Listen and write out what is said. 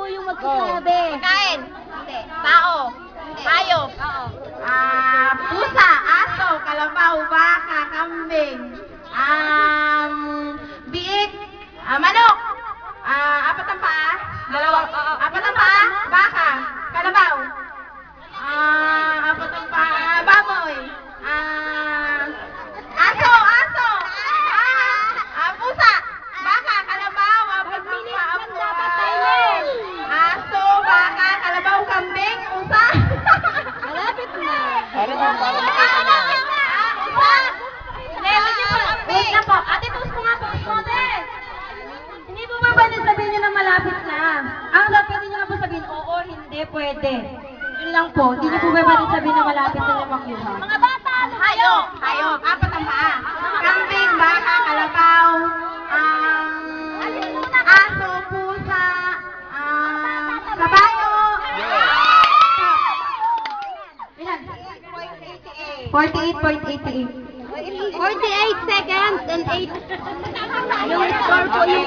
po yung magsasabi. Pagkain. Hindi. Tao. Hayop. Oo. Pusa, aso, kalabaw, baka, kambing. Biik, manok. Apat ang paa. Dalawa. Apat ang paa, baka, kalabaw. Apat ang paa, baboy. Aso. Pusa, baka, kalabaw, apat ang paa, aso, baka, kalabaw, kambing, pusa. Malapit na. Wait na po. Ate, post mo nga po. Hindi po ba pwede sabihin nyo na malapit na? Ang dapat nyo na po sabihin, oo, hindi, pwede. Yun lang po. Hindi nyo po ba pwede sabihin na malapit na nyo makuha? Mga bata, hayop, apat ang paa. Kambing, baka, kalabaw, aso, pusa, kabayo. Ilan? 48.88. 48 seconds and 8. Yung score po yung